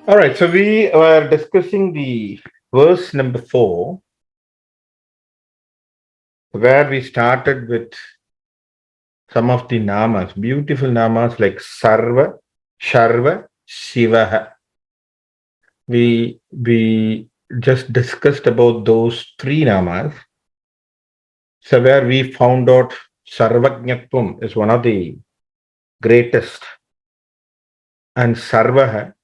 All right, so we were discussing the verse number 4, where we started with some of the namas, beautiful namas like Sarva, Sharva, Shiva. We just discussed about those three namas. So where we found out Sarvajñatvam is one of the greatest, and Sarvaha.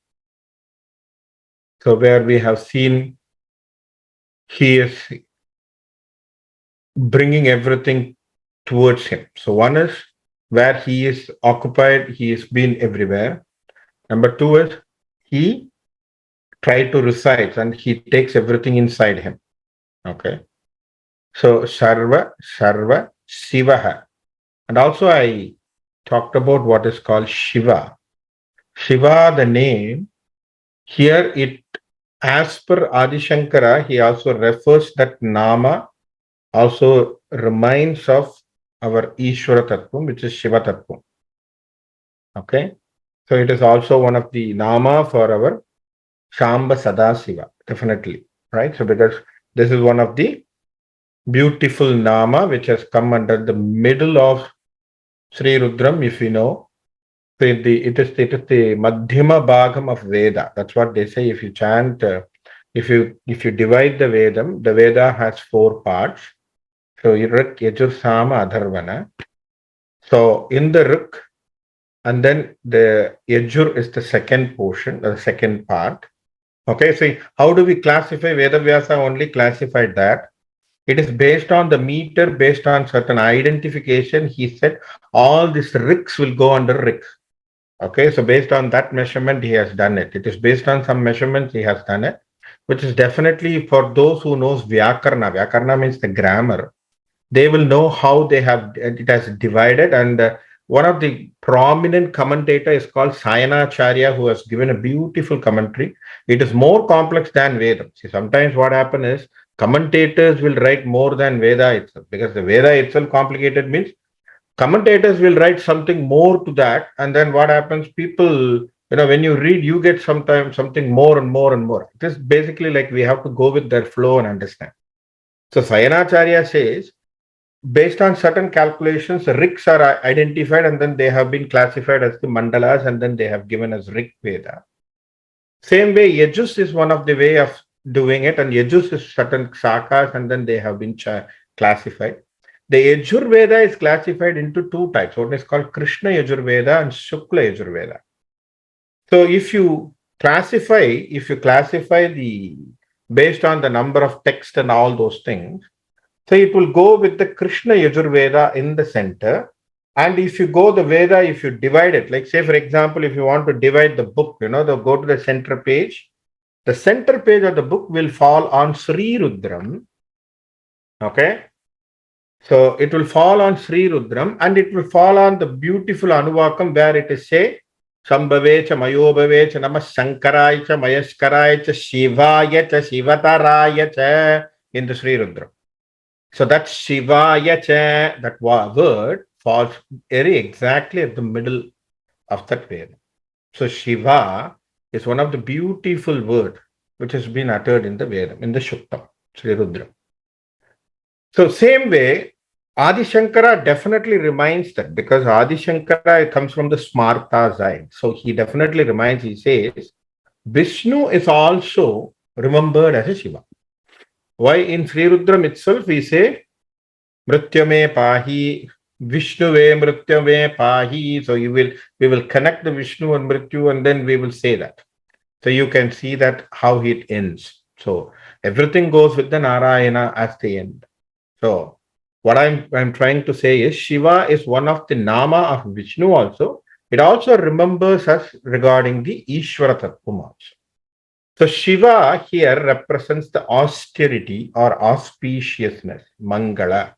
So where we have seen he is bringing everything towards him. So one is where he is occupied, he has been everywhere. Number two is he tried to reside and he takes everything inside him. Okay. So Sarva, Shivaha. And also I talked about what is called Shiva. Shiva, the name, here it, as per Adi Shankara, he also refers that Nama also reminds of our Ishvara Tattvam, which is Shiva Tattvam. Okay. So it is also one of the Nama for our Shamba Sadasiva, definitely. Right. So because this is one of the beautiful Nama which has come under the middle of Sri Rudram, if you know. It is the Madhyama Bhagam of Veda. That's what they say. If you chant, if you divide the Veda has four parts. So Rik, Yajur, Sama, Adharvana. So in the Rik, and then the Yajur is the second portion, the second part. Okay, so how do we classify? Veda Vyasa only classified that. It is based on the meter, based on certain identification. He said all these Riks will go under Riks. Okay, so based on that measurement, he has done it. It is based on some measurements he has done it, which is definitely for those who knows Vyakarna. Vyakarna means the grammar. They will know how they have it has divided. And one of the prominent commentator is called Sayanacharya, who has given a beautiful commentary. It is more complex than Veda. See, sometimes what happens is commentators will write more than Veda itself, because the Veda itself complicated means commentators will write something more to that. And then what happens, people, when you read, you get sometimes something more and more and more. It is basically like we have to go with their flow and understand. So Sayanacharya says, based on certain calculations, Riks are identified and then they have been classified as the mandalas and then they have given us Rik Veda. Same way, Yajus is one of the way of doing it, and Yajus is certain shakas and then they have been classified. The Yajurveda is classified into two types. One is called Krishna Yajurveda and Shukla Yajurveda. So if you classify the based on the number of text and all those things, so it will go with the Krishna Yajurveda in the center. And if you go the Veda, if you divide it, like say for example, if you want to divide the book, they'll go to the center page. The center page of the book will fall on Sri Rudram. Okay. So it will fall on Sri Rudram and it will fall on the beautiful Anuvakam where it is say, Sambhavecha Mayobavecha Nama Shankaraya Mayaskaraya Shivaya Shivataraya in the Sri Rudram. So that Shivaya that word falls very exactly at the middle of that Veda. So Shiva is one of the beautiful words which has been uttered in the Veda, in the Shuktam, Sri Rudram. So same way, Adi Shankara definitely reminds that, because Adi Shankara comes from the Smarta side. So he definitely reminds, he says, Vishnu is also remembered as a Shiva. Why in Sri Rudram itself we say, Mrityame Pahi, Vishnuve Mrityame Pahi. So we will connect the Vishnu and Mrityu and then we will say that. So you can see that how it ends. So everything goes with the Narayana as the end. So what I'm trying to say is Shiva is one of the Nama of Vishnu also. It also remembers us regarding the Ishvara Tattvam also. So Shiva here represents the austerity or auspiciousness, Mangala.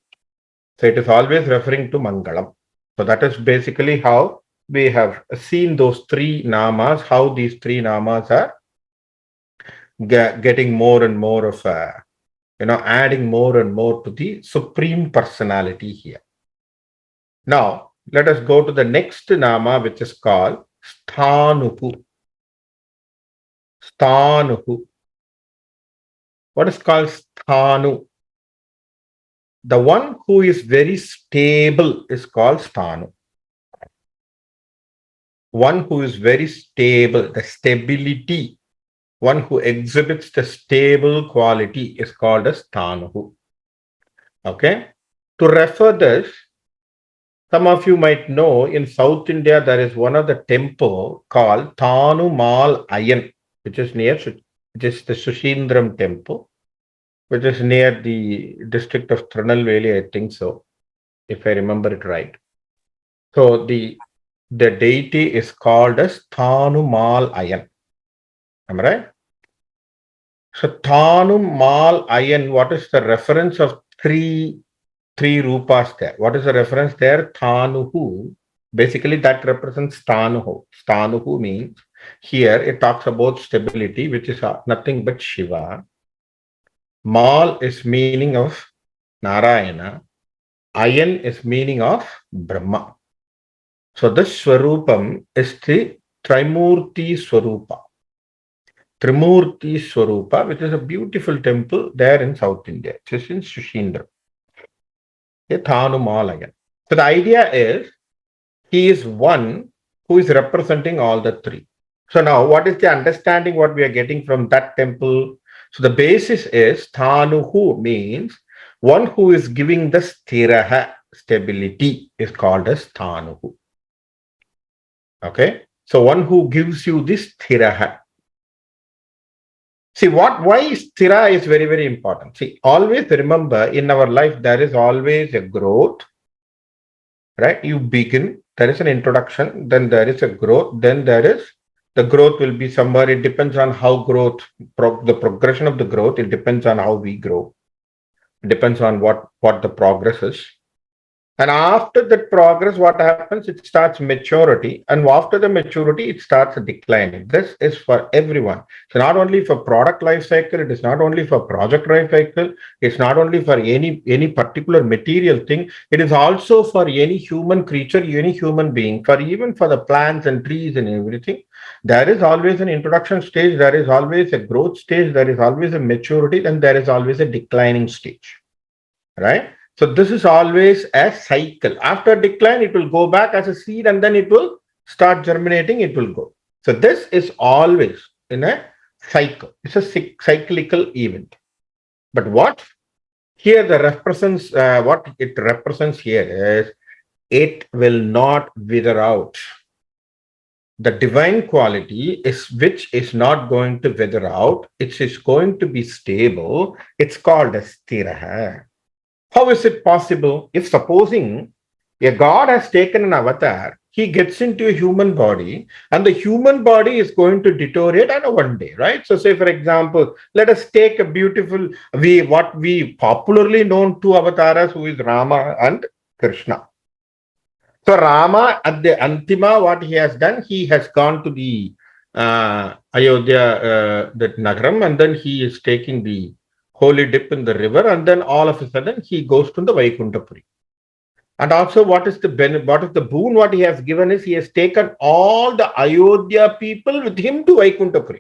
So it is always referring to Mangalam. So that is basically how we have seen those three namas, how these three namas are getting more and more of adding more and more to the supreme personality here. Now, let us go to the next nama, which is called Sthanupu. Sthanuhu. What is called Sthanu? The one who is very stable is called Sthanu. One who is very stable, the stability, one who exhibits the stable quality is called as Sthanuhu. Okay? To refer this, some of you might know in South India there is one of the temple called Thanumal Ayan, which is near, which is the Sushindram temple, which is near the district of Tirunelveli, I think so, if I remember it right. So the deity is called as Thanumal Ayan. Am I right? So Thanumal Ayan, what is the reference of three rupas there? What is the reference there? Thanuhu. Basically, that represents Thanuhu. Thanuhu means here it talks about stability, which is nothing but Shiva. Mal is meaning of Narayana. Ayan is meaning of Brahma. So this Swarupam is the Trimurti Swarupa. Trimurti Swarupa, which is a beautiful temple there in South India. It is in Sushindra. Thanumalayan. So the idea is he is one who is representing all the three. So now what is the understanding what we are getting from that temple? So the basis is Thanuhu means one who is giving the stiraha, stability is called as Thanuhu. Okay. So one who gives you this stiraha. See, why sthira is very, very important. See, always remember in our life, there is always a growth, right? You begin, there is an introduction, then there is a growth, then there is, the growth will be somewhere, it depends on how growth, the progression of the growth, it depends on how we grow. It depends on what the progress is. And after that progress, what happens? It starts maturity. And after the maturity, it starts declining. This is for everyone. So not only for product life cycle, it is not only for project life cycle, it's not only for any particular material thing, it is also for any human creature, any human being, for even for the plants and trees and everything. There is always an introduction stage, there is always a growth stage, there is always a maturity, and there is always a declining stage. Right? So this is always a cycle. After decline, it will go back as a seed and then it will start germinating, it will go. So this is always in a cycle. It's a cyclical event. But what here what it represents here is it will not wither out. The divine quality is which is not going to wither out. It is going to be stable. It's called a stiraha. How is it possible? If supposing a god has taken an avatar, he gets into a human body and the human body is going to deteriorate on one day, right? So say, for example, let us take a beautiful, what we popularly known two avatars who is Rama and Krishna. So Rama at the Antima, what he has done, he has gone to the Ayodhya, that Nagaram, and then he is taking the holy dip in the river, and then all of a sudden he goes to the Vaikuntapuri. And also, what is the boon? What he has given is he has taken all the Ayodhya people with him to Vaikuntapuri.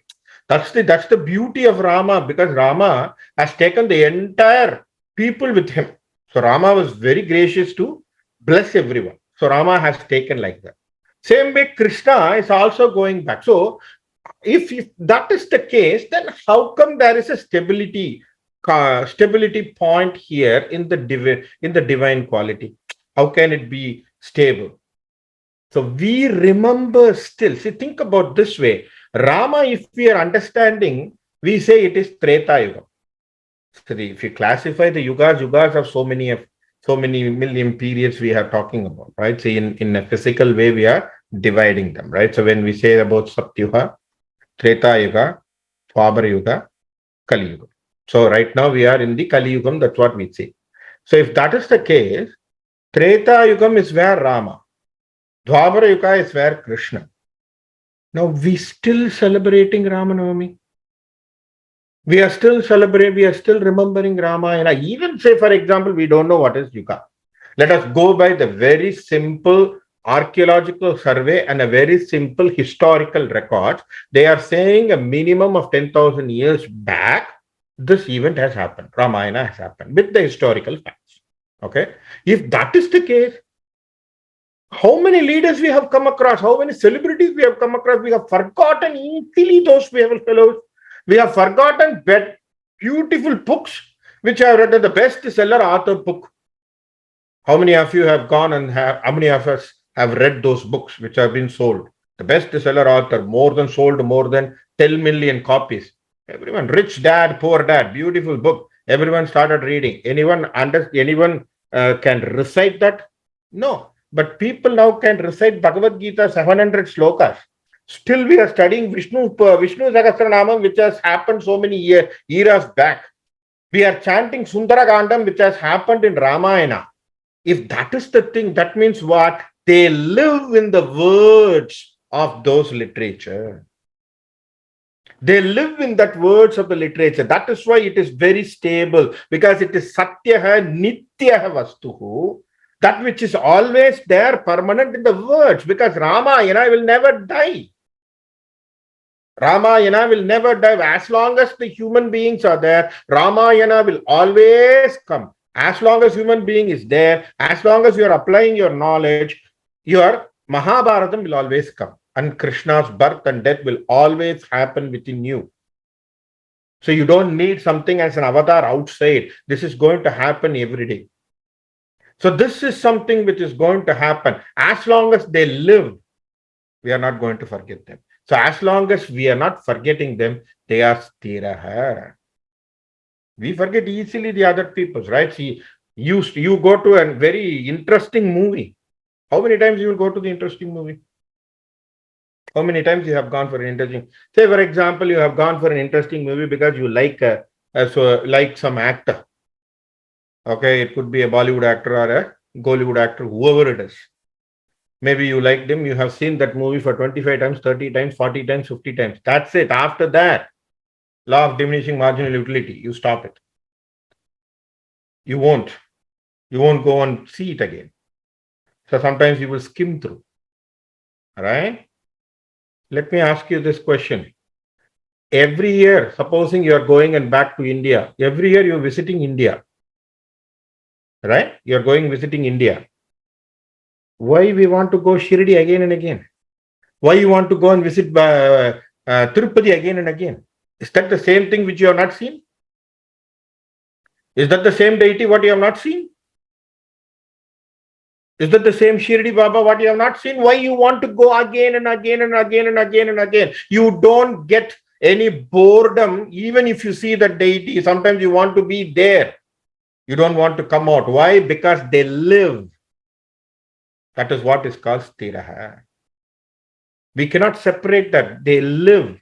That's the beauty of Rama, because Rama has taken the entire people with him. So Rama was very gracious to bless everyone. So Rama has taken like that. Same way, Krishna is also going back. So if that is the case, then how come there is a stability point here in the divine quality? How can it be stable? So we remember still. See, think about this way. Rama, if we are understanding, we say it is Treta Yuga. So if you classify the yugas have so many million periods we are talking about, right? So in a physical way, we are dividing them, right? So when we say about Satyuga, Treta Yuga, Dwapara Yuga, Kali Yuga. So right now we are in the Kali Yugam, that's what we say. So if that is the case, Treta Yugam is where Rama, Dwapara Yuga is where Krishna. Now we still celebrating Ramanavami. We are still remembering Ramayana. Even say, for example, we don't know what is Yuga. Let us go by the very simple archaeological survey and a very simple historical record, they are saying a minimum of 10,000 years back, this event has happened. Ramayana has happened with the historical facts. Okay. If that is the case, how many leaders we have come across, how many celebrities we have come across, we have forgotten easily those fellows. We have forgotten beautiful books which I have read, the bestseller author book. How many of you have gone and how many of us have read those books which have been sold? The bestseller author, sold more than 10 million copies. Everyone, rich dad, poor dad, beautiful book. Everyone started reading. Anyone can recite that? No. But people now can recite Bhagavad Gita 700 slokas. Still, we are studying Vishnu Sahasranamam, which has happened so many eras back. We are chanting Sundaragandam, which has happened in Ramayana. If that is the thing, that means what? They live in the words of those literature. They live in that words of the literature. That is why it is very stable, because it is Satyaha Nityaha Vastuhu, that which is always there, permanent in the words, because Ramayana will never die. Ramayana will never die. As long as the human beings are there, Ramayana will always come. As long as human being is there, as long as you are applying your knowledge, your Mahabharatam will always come. And Krishna's birth and death will always happen within you. So you don't need something as an avatar outside. This is going to happen every day. So this is something which is going to happen. As long as they live, we are not going to forget them. So as long as we are not forgetting them, they are stiraha. We forget easily the other people's, right? See, you go to a very interesting movie. How many times you will go to the interesting movie? How many times you have gone for an interesting? Say, for example, you have gone for an interesting movie because you like some actor. Okay, it could be a Bollywood actor or a Gollywood actor, whoever it is. Maybe you liked him, you have seen that movie for 25 times, 30 times, 40 times, 50 times. That's it. After that, law of diminishing marginal utility, you stop it. You won't go and see it again. So sometimes you will skim through. All right? Let me ask you this question. Every year, supposing you are going and back to India, every year you're visiting India. Right? You're going visiting India. Why we want to go Shirdi again and again? Why you want to go and visit Tirupati again and again? Is that the same thing which you have not seen? Is that the same deity what you have not seen? Is that the same Shirdi Baba what you have not seen? Why you want to go again and again and again and again and again? You don't get any boredom even if you see the deity. Sometimes you want to be there. You don't want to come out. Why? Because they live. That is what is called stiraha. We cannot separate that. They live.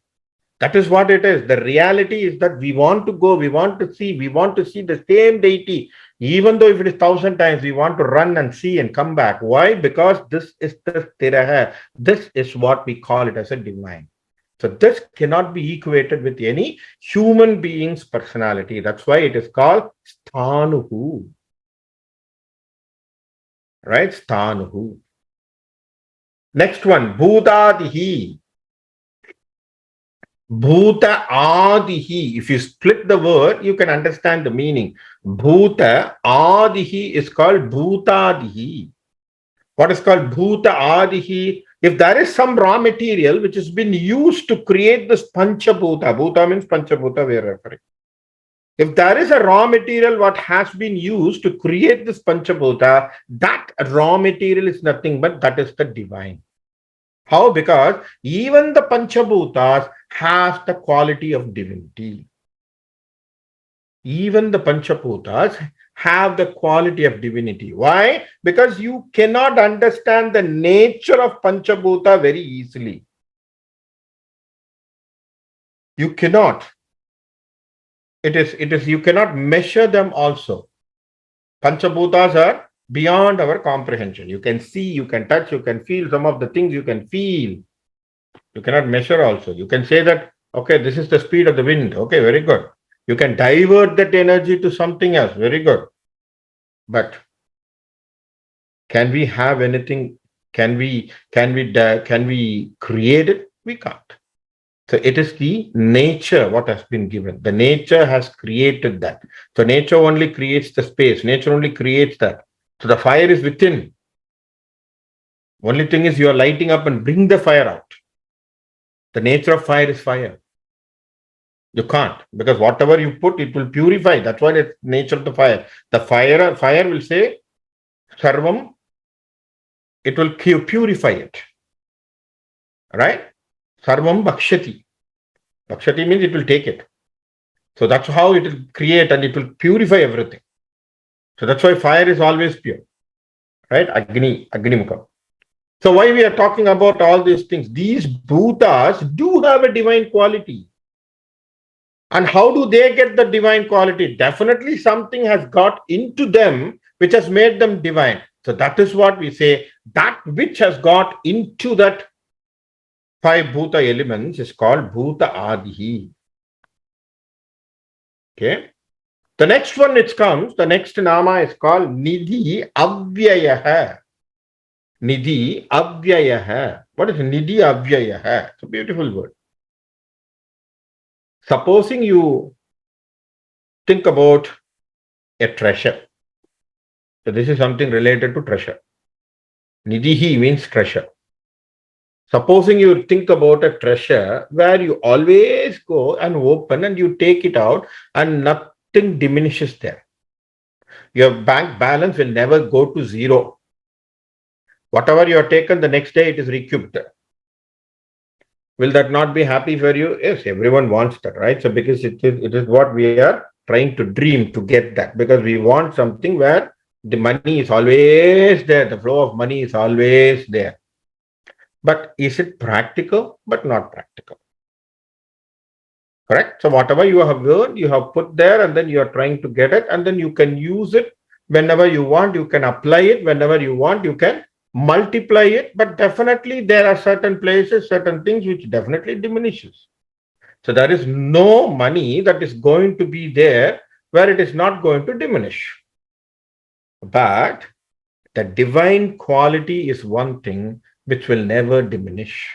That is what it is. The reality is that we want to go, we want to see the same deity. Even though if it is 1,000 times, we want to run and see and come back. Why? Because this is the stiraha. This is what we call it as a divine. So this cannot be equated with any human being's personality. That's why it is called sthanuhu. Right? Sthanuhu. Next one, bhutadihi. Bhuta adihi. If you split the word, you can understand the meaning. Bhuta adihi is called bhutadihi. What is called bhuta adihi? If there is some raw material which has been used to create this panchabhuta, bhuta means panchabhuta we are referring. If there is a raw material what has been used to create this panchabhuta, that raw material is nothing but that is the divine. How? Because even the panchabhutas have the quality of divinity. Even the panchabhutas have the quality of divinity. Why? Because you cannot understand the nature of panchabhuta very easily. You cannot. It is you cannot measure them also. Panchabhutas are beyond our comprehension. You can see, you can touch, you can feel some of the things you can feel. You cannot measure also. You can say that, okay, this is the speed of the wind. Okay, very good. You can divert that energy to something else. Very good. But can we have anything Can we create it? We can't. So it is the nature what has been given. The nature has created that. So nature only creates the space. Nature only creates that. So the fire is within. Only thing is you are lighting up and bring the fire out. The nature of fire is fire. You can't, because whatever you put, it will purify. That's why it's nature of the fire. The fire will say, Sarvam, it will purify it. Right? Sarvam Bhakshati. Bhakshati means it will take it. So that's how it will create and it will purify everything. So that's why fire is always pure. Right? Agni Mukha. So why we are talking about all these things? These bhutas do have a divine quality. And how do they get the divine quality? Definitely something has got into them which has made them divine. So that is what we say, that which has got into that five bhuta elements is called bhuta adihi. Okay. The next one which comes, the next nama is called nidhi avyayaha. Nidhi avyayaha. What is nidhi avyayaha? It's a beautiful word. Supposing you think about a treasure. So this is something related to treasure. Nidhi means treasure. Supposing you think about a treasure where you always go and open and you take it out and nothing diminishes there. Your bank balance will never go to zero. Whatever you have taken, the next day it is recouped. Will that not be happy for you? Yes, everyone wants that, right? So because it is what we are trying to dream to get that, because we want something where the money is always there, the flow of money is always there. But is it practical? But not practical. Correct? So whatever you have earned, you have put there and then you are trying to get it and then you can use it whenever you want, you can apply it whenever you want, you can multiply it. But definitely there are certain places, certain things which definitely diminishes. So there is no money that is going to be there where it is not going to diminish. But the divine quality is one thing which will never diminish.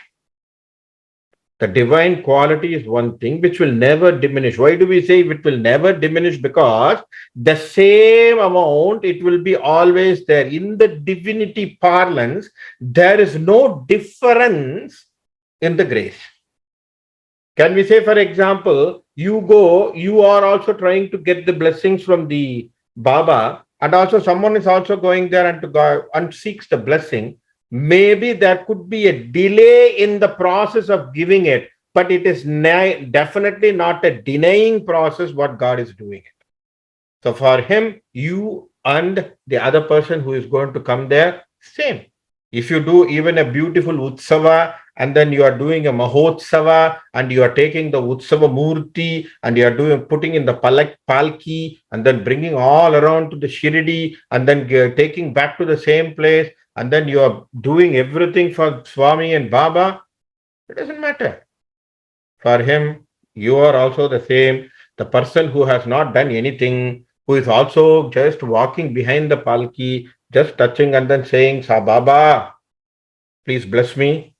The divine quality is one thing which will never diminish. Why do we say it will never diminish? Because the same amount, it will be always there. In the divinity parlance, there is no difference in the grace. Can we say, for example, you are also trying to get the blessings from the Baba, and also someone is also going there and to go and seeks the blessing. Maybe there could be a delay in the process of giving it, but it is definitely not a denying process what God is doing. So for him, you and the other person who is going to come there, same. If you do even a beautiful Utsava and then you are doing a Mahotsava and you are taking the Utsava Murti and you are putting in the Palki and then bringing all around to the Shirdi and then taking back to the same place and then you are doing everything for Swami and Baba, it doesn't matter. For him, you are also the same. The person who has not done anything, who is also just walking behind the Palki, just touching and then saying, Sa Baba, please bless me,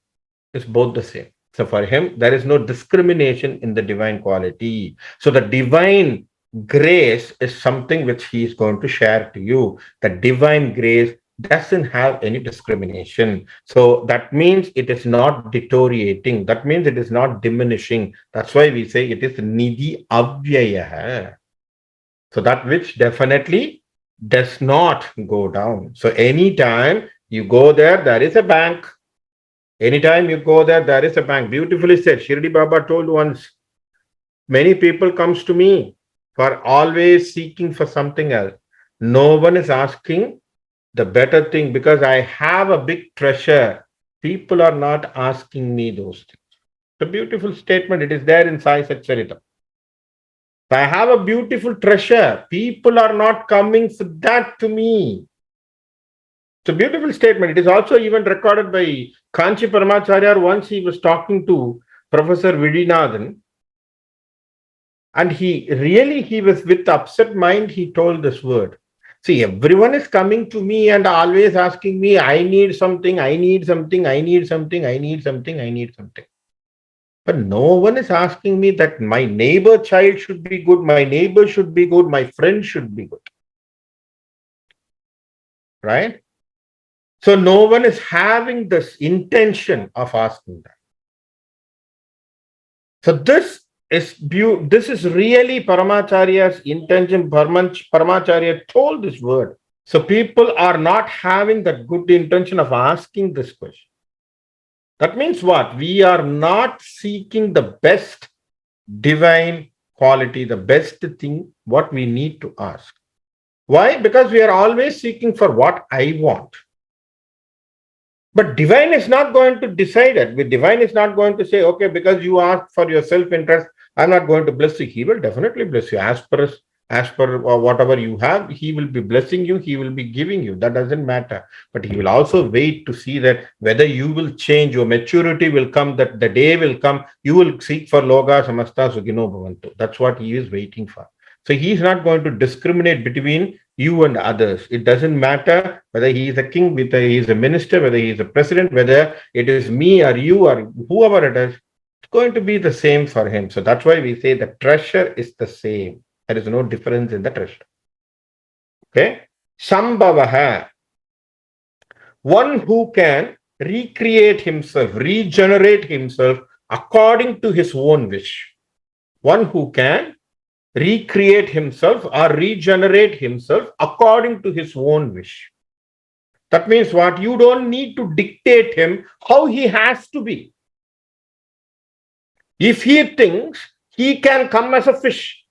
is both the same. So for him, there is no discrimination in the divine quality. So the divine grace is something which he is going to share to you. The divine grace doesn't have any discrimination. So that means it is not deteriorating. That means it is not diminishing. That's why we say it is nidhi avyaya. So that which definitely does not go down. So anytime you go there, there is a bank. Anytime you go there, there is a bank. Beautifully said. Shirdi Baba told once, many people comes to me for always seeking for something else. No one is asking the better thing because I have a big treasure. People are not asking me those things. It's a beautiful statement. It is there in Sai Satcharita. I have a beautiful treasure. People are not coming for that to me. It's a beautiful statement. It is also even recorded by Kanchi Paramacharya. Once he was talking to Professor Vidinathan, and he was with upset mind, he told this word. See, everyone is coming to me and always asking me, I need something, I need something, I need something, I need something, I need something. But no one is asking me that my neighbor child should be good, my neighbor should be good, my friend should be good. Right? So no one is having this intention of asking that. So this is really Paramacharya's intention. Paramacharya told this word. So people are not having that good intention of asking this question. That means what? We are not seeking the best divine quality, the best thing, what we need to ask. Why? Because we are always seeking for what I want. But divine is not going to decide it. Divine is not going to say, okay, because you asked for your self-interest, I'm not going to bless you. He will definitely bless you. As per whatever you have, he will be blessing you, he will be giving you. That doesn't matter. But he will also wait to see that whether you will change, your maturity will come, that the day will come, you will seek for Loga Samasta Sugino Bhavantu. That's what he is waiting for. So he's not going to discriminate between you and others. It doesn't matter whether he is a king, whether he is a minister, whether he is a president, whether it is me or you or whoever it is, it's going to be the same for him. So that's why we say the treasure is the same. There is no difference in the treasure. Okay? Sambhavaha, one who can recreate himself, regenerate himself according to his own wish. One who can recreate himself or regenerate himself according to his own wish. That means what? You don't need to dictate him how he has to be. If he thinks he can come as a fish,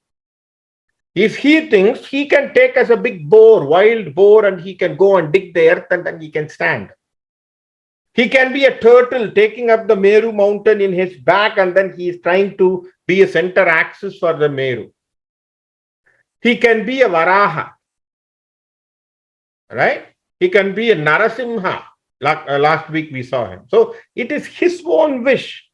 if he thinks he can take as a big boar, wild boar, and he can go and dig the earth and then he can stand. He can be a turtle taking up the Meru mountain in his back and then he is trying to be a center axis for the Meru. He can be a Varaha, right? He can be a Narasimha. Last week we saw him. So it is his own wish.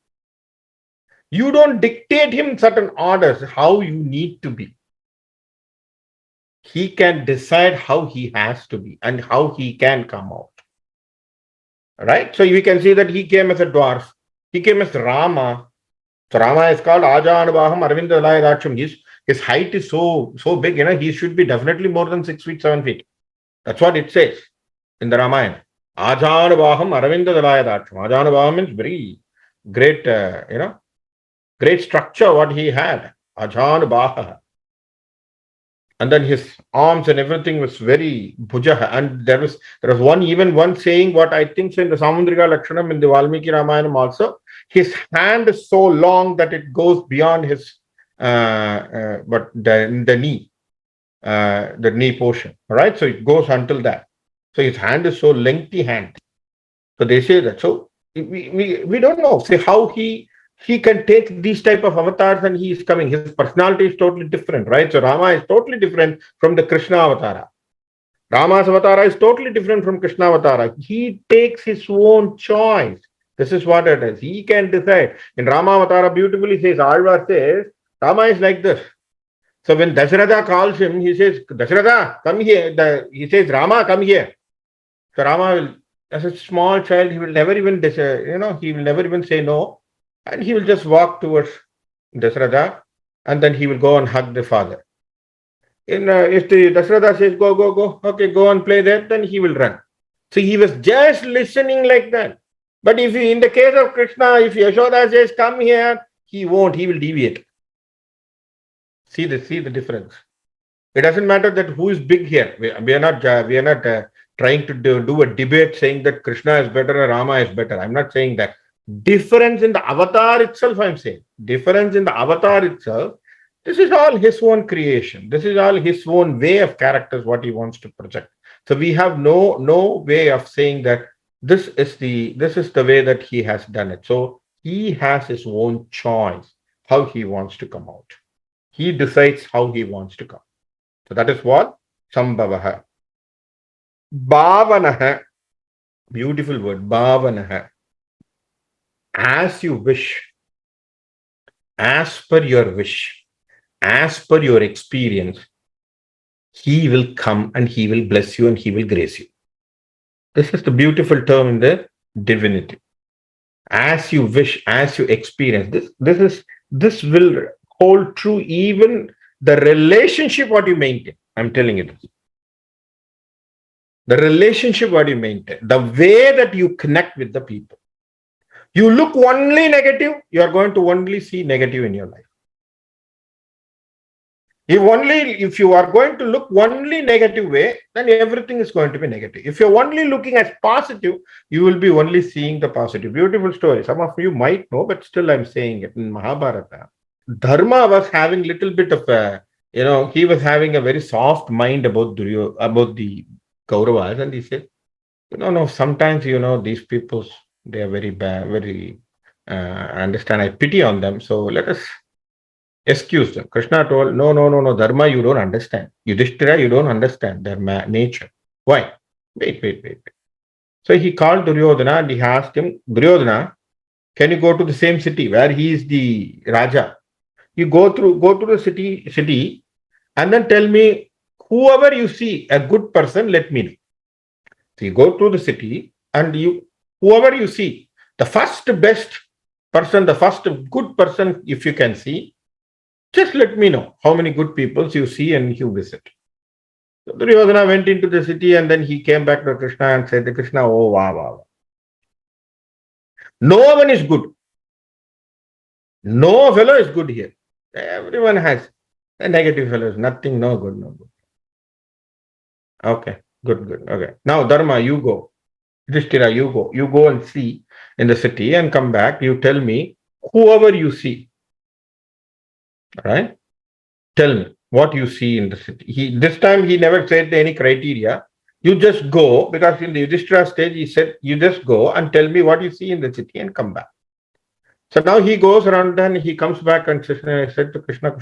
You don't dictate him certain orders, how you need to be. He can decide how he has to be and how he can come out. Right? So we can see that he came as a dwarf. He came as Rama. So Rama is called Ajanubaham Arvinda Layadacham. His height is so big, he should be definitely more than 6 feet, 7 feet. That's what it says in the Ramayana. Ajanubaham Aravinda Layadacham. Ajanubaham means very great, great structure what he had. Ajanubaha. And then his arms and everything was very bhujaha. And there was one saying, what I think so in the Samundrika Lakshanam in the Valmiki Ramayanam also, his hand is so long that it goes beyond his but the knee, the knee portion. All right, so it goes until that. So his hand is so lengthy hand. So they say that. So we don't know. Say how he can take these type of avatars and he is coming. His personality is totally different, right? So Rama is totally different from the Krishna avatara. Rama's avatara is totally different from Krishna avatara. He takes his own choice. This is what it is. He can decide. In Rama avatara beautifully says, Alvar says, Rama is like this. So when Dasharatha calls him, he says, Dasharatha, come here. He says, Rama, come here. So Rama will, as a small child, he will never even, he will never even say no. And he will just walk towards Dasharatha and then he will go and hug the father. If the Dasharatha says, go, okay, go and play there, then he will run. So he was just listening like that. But if in the case of Krishna, if Yashoda says, come here, he won't, he will deviate. See the difference. It doesn't matter that who is big here. We are not trying to do a debate saying that Krishna is better or Rama is better. I'm not saying that. Difference in the avatar itself, I'm saying. Difference in the avatar itself. This is all his own creation. This is all his own way of characters, what he wants to project. So we have no way of saying that this is the way that he has done it. So he has his own choice, how he wants to come out. He decides how he wants to come. So that is what? Sambhavaha. Bhavanaha. Beautiful word. Bhavanaha. As you wish. As per your wish. As per your experience. he will come and he will bless you and he will grace you. This is the beautiful term in the divinity. As you wish, as you experience this will hold true even the relationship what you maintain. I'm telling you this. The relationship what you maintain, the way that you connect with the people. You look only negative, you are going to only see negative in your life. If you are going to look only negative way, then everything is going to be negative. If you're only looking at positive, you will be only seeing the positive. Beautiful story. Some of you might know, but still I'm saying it. In Mahabharata, Dharma was having little bit of a, he was having a very soft mind about the Kauravas, and he said, no, sometimes, these people, they are very bad, very, I understand, I pity on them. So let us excuse them. Krishna told, no, Dharma, you don't understand. Yudhishthira, you don't understand their nature. Why? Wait. So he called Duryodhana and he asked him, Duryodhana, can you go to the same city where he is the Raja? You go to the city and then tell me, whoever you see a good person, let me know. So you go to the city and whoever you see, the first best person, the first good person, if you can see, just let me know how many good people you see and you visit. So Duryodhana went into the city and then he came back to Krishna and said to Krishna, oh, wow. No one is good. No fellow is good here. Everyone has a negative fellows. Nothing, no good. Okay, good. Okay. Now, Dharma, you go. Yudhishthira, you go. You go and see in the city and come back. You tell me whoever you see. Right? Tell me what you see in the city. This time he never said any criteria. You just go, because in the Yudhishthira stage he said, you just go and tell me what you see in the city and come back. So now he goes around and he comes back and said to Krishna,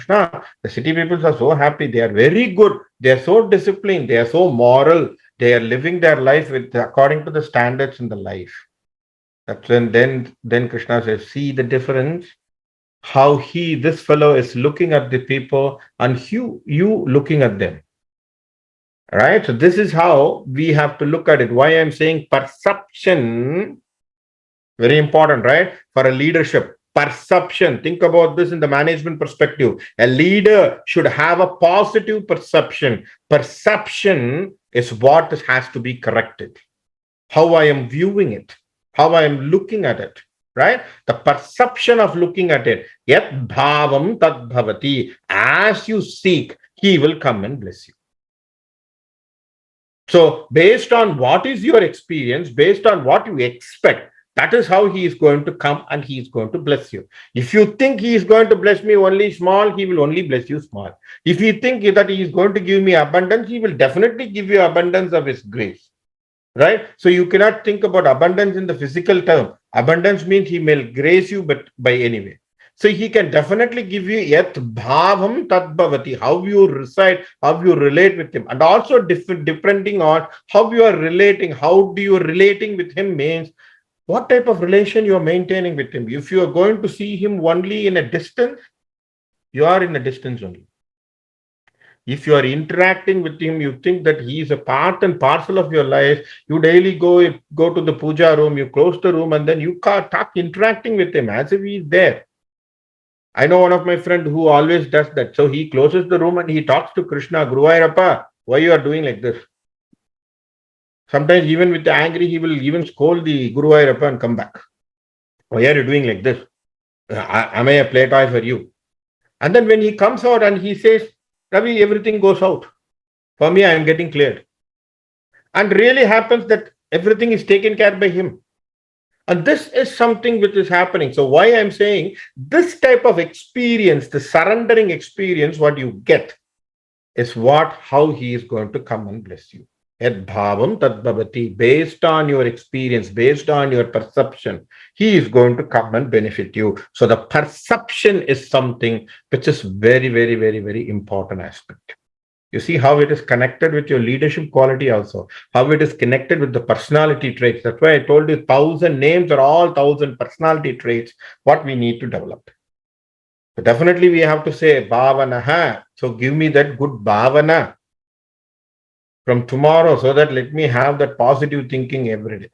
the city people are so happy. They are very good. They are so disciplined. They are so moral. They are living their life according to the standards in the life. That's when then Krishna says, see the difference? How this fellow is looking at the people and you looking at them. Right? So this is how we have to look at it. Why I'm saying perception, very important, right? For a leadership. Perception. Think about this in the management perspective. A leader should have a positive perception. Perception is what has to be corrected. How I am viewing it, how I am looking at it, right? The perception of looking at it. Yat bhavam tad bhavati. As you seek, he will come and bless you. So based on what is your experience, based on what you expect, that is how he is going to come and he is going to bless you. If you think he is going to bless me only small, he will only bless you small. If you think that he is going to give me abundance, he will definitely give you abundance of his grace. Right? So you cannot think about abundance in the physical term. Abundance means he may grace you, but by any way. So he can definitely give you yat bhavam tad bhavati, how you reside, how you relate with him. And also depending on how you are relating, how do you relating with him means what type of relation you are maintaining with him. If you are going to see him only in a distance, you are in a distance only. If you are interacting with him, you think that he is a part and parcel of your life. You daily go to the puja room, you close the room, and then you start interacting with him as if he is there. I know one of my friends who always does that. So he closes the room and he talks to Krishna, Guruvayurappa, why you are doing like this? Sometimes even with the angry, he will even scold the Guruvayurappa and come back. Why are you doing like this? Am I a play toy for you? And then when he comes out and he says, Ravi, everything goes out. For me, I am getting cleared. And really happens that everything is taken care by him. And this is something which is happening. So why I'm saying this type of experience, the surrendering experience, what you get is how he is going to come and bless you. Yad bhavam tad bhavati. Based on your experience, based on your perception, he is going to come and benefit you. So the perception is something which is very, very, very, very important aspect. You see how it is connected with your leadership quality also, how it is connected with the personality traits. That's why I told you 1,000 names are all 1,000 personality traits, what we need to develop. So definitely we have to say bhavana. So give me that good bhavana. from tomorrow, so that let me have that positive thinking every day.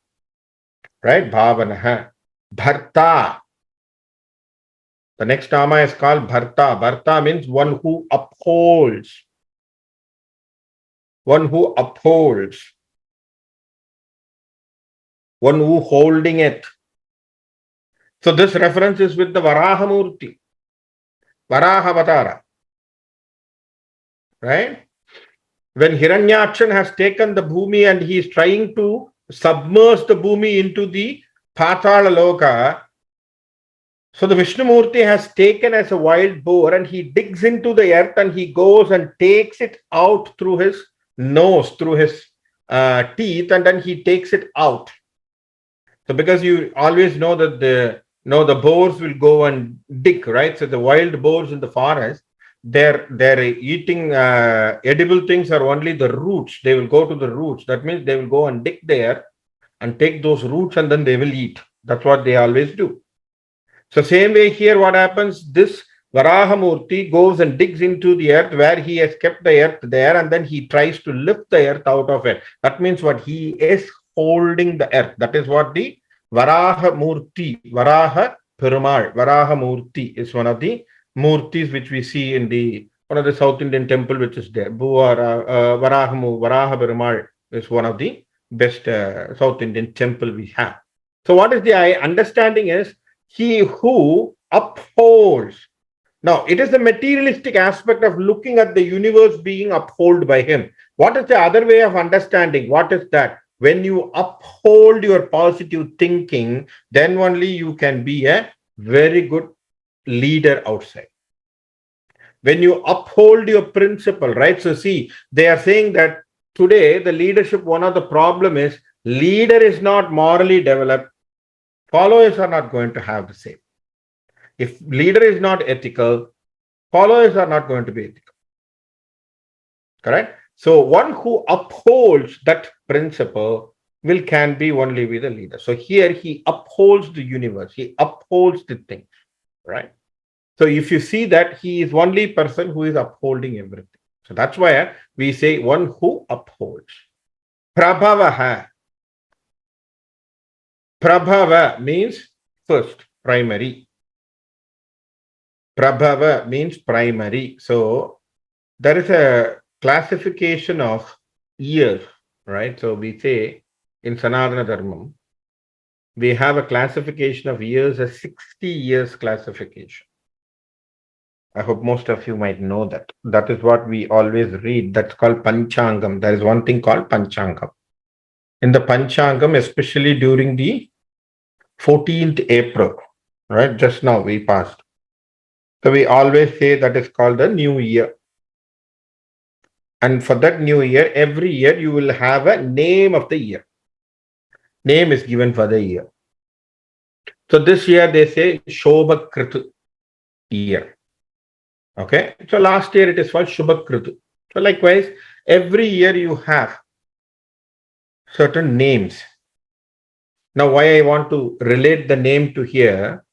Right? Bhavanaha. Bharta. The next nama is called Bharta. Bharta means one who upholds. One who upholds. One who holding it. So this reference is with the Varahamurti. Varahavatara. Right? When Hiranyakshan has taken the Bhumi and he is trying to submerge the Bhumi into the Patala Loka, so the Vishnumurti has taken as a wild boar and he digs into the earth and he goes and takes it out through his nose, through his teeth, and then he takes it out. So because you always know that the boars will go and dig, right? So the wild boars in the forest, they're eating edible things are only the roots. They will go to the roots. That means they will go and dig there and take those roots and then they will eat. That's what they always do. So same way here, what happens? This Varahamurti goes and digs into the earth where he has kept the earth there, and then he tries to lift the earth out of it. That means what? He is holding the earth. That is what the Varahamurti, Varaha Perumal, Varahamurti is one of the murtis which we see in the one of the South Indian temple which is there. Varaha Perumal is one of the best South Indian temple we have. So what is the understanding is he who upholds. Now, it is the materialistic aspect of looking at the universe being upheld by him. What is the other way of understanding? What is that? When you uphold your positive thinking, then only you can be a very good leader outside. When you uphold your principle, right? So see, they are saying that today the leadership, one of the problem is leader is not morally developed. Followers are not going to have the same. If leader is not ethical, followers are not going to be ethical. Correct? So one who upholds that principle can be only with the leader. So here he upholds the universe. He upholds the things. Right? So if you see that, he is only person who is upholding everything. So that's why we say one who upholds. Prabhavaha. Prabhava means first, primary. Prabhava means primary. So there is a classification of years, right? So we say in Sanatana Dharmam, we have a classification of years, a 60 years classification. I hope most of you might know that. That is what we always read. That's called Panchangam. There is one thing called Panchangam. In the Panchangam, especially during the 14th April, right? Just now we passed. So we always say that is called the new year. And for that new year, every year you will have a name of the year. Name is given for the year. So this year they say Shobhakrit year. Okay. So last year it is called Shubhakrit. So likewise, every year you have certain names. Now, why I want to relate the name to here.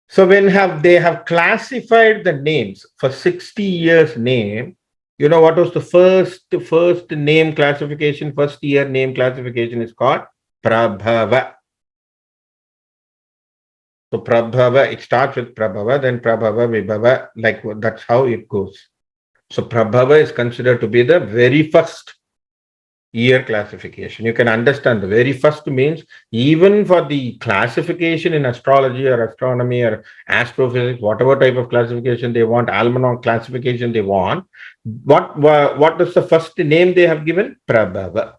So when they have classified the names for 60 years name, you know what was the first name classification, first year name classification is called Prabhava. So Prabhava, it starts with Prabhava, then Prabhava, Vibhava, like that's how it goes. So Prabhava is considered to be the very first year classification. You can understand the very first means even for the classification in astrology or astronomy or astrophysics, whatever type of classification they want, almanac classification they want, what is the first name they have given? Prabhava.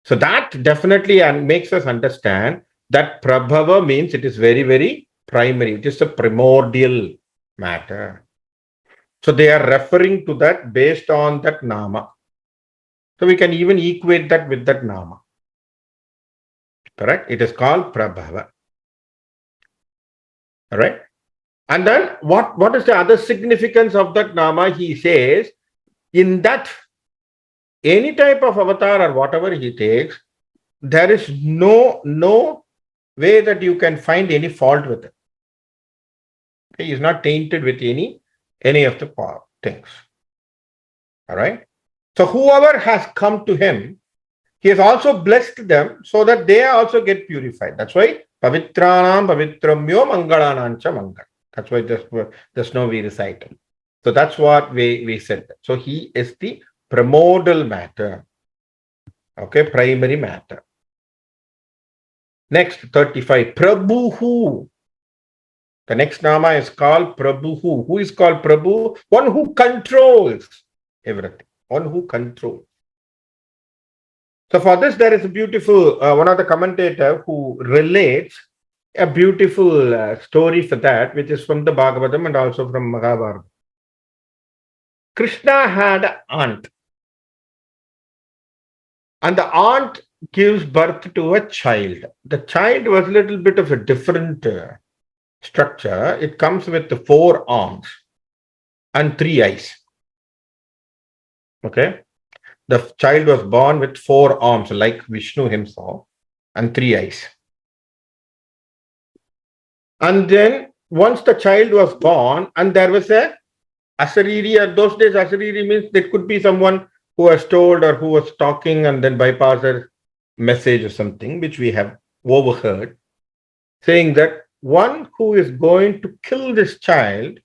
So that definitely makes us understand that Prabhava means it is very, very primary. It is a primordial matter. So they are referring to that based on that nama. So we can even equate that with that nama. Correct? It is called Prabhava. All right. And then what is the other significance of that nama? He says, in that any type of avatar or whatever he takes, there is no way that you can find any fault with it. He is not tainted with any of the things. All right. So whoever has come to him, he has also blessed them so that they also get purified. That's why Pavitranam Pavitramyo Mangalanancha Mangal. That's why just now we recite. So that's what we said. So he is the primordial matter. Okay, primary matter. Next, 35. Prabhu. The next nama is called Prabhu. Who is called Prabhu? One who controls everything. One who controls. So for this, there is a beautiful, one of the commentator who relates a beautiful story for that, which is from the Bhagavatam and also from Mahabharata. Krishna had an aunt, and the aunt gives birth to a child. The child was a little bit of a different structure. It comes with the 4 arms and 3 eyes. Okay. The child was born with 4 arms, like Vishnu himself, and 3 eyes. And then once the child was born, and there was a Asariri, at those days, Asariri means there could be someone who was told or who was talking and then bypassed a message or something, which we have overheard, saying that one who is going to kill this child,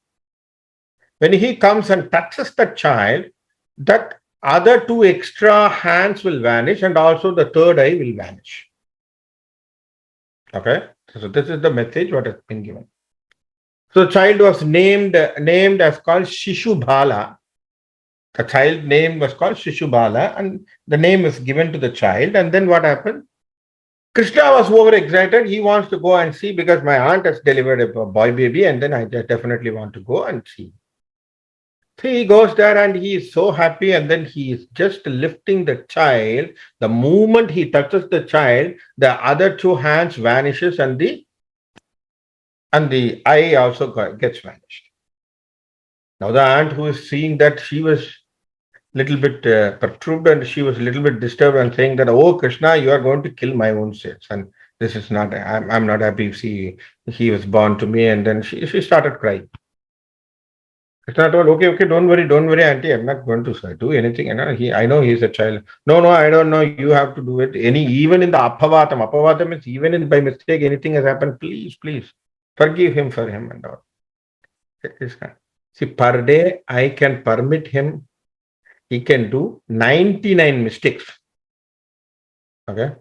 when he comes and touches the child, that other 2 extra hands will vanish and also the 3rd eye will vanish. Okay, so this is the message what has been given. So the child was named as called Shishubala. The child name was called Shishubala, and the name is given to the child. And then what happened? Krishna was overexcited. He wants to go and see because my aunt has delivered a boy baby, and then I definitely want to go and see. So he goes there and he is so happy, and then he is just lifting the child. The moment he touches the child, the other 2 hands vanishes and the eye also gets vanished. Now the aunt who is seeing that, she was little bit perturbed and she was a little bit disturbed and saying that, oh Krishna, you are going to kill my own sins, and this is not, I'm not happy. See, he was born to me. And then she started crying. Krishna told, okay, don't worry, auntie, I'm not going to do anything. And I know he's a child. No, I don't know. You have to do it. Even in the Apavatam is even in by mistake anything has happened, please forgive him for him and all. See, per day I can permit him. He can do 99 mistakes. Okay.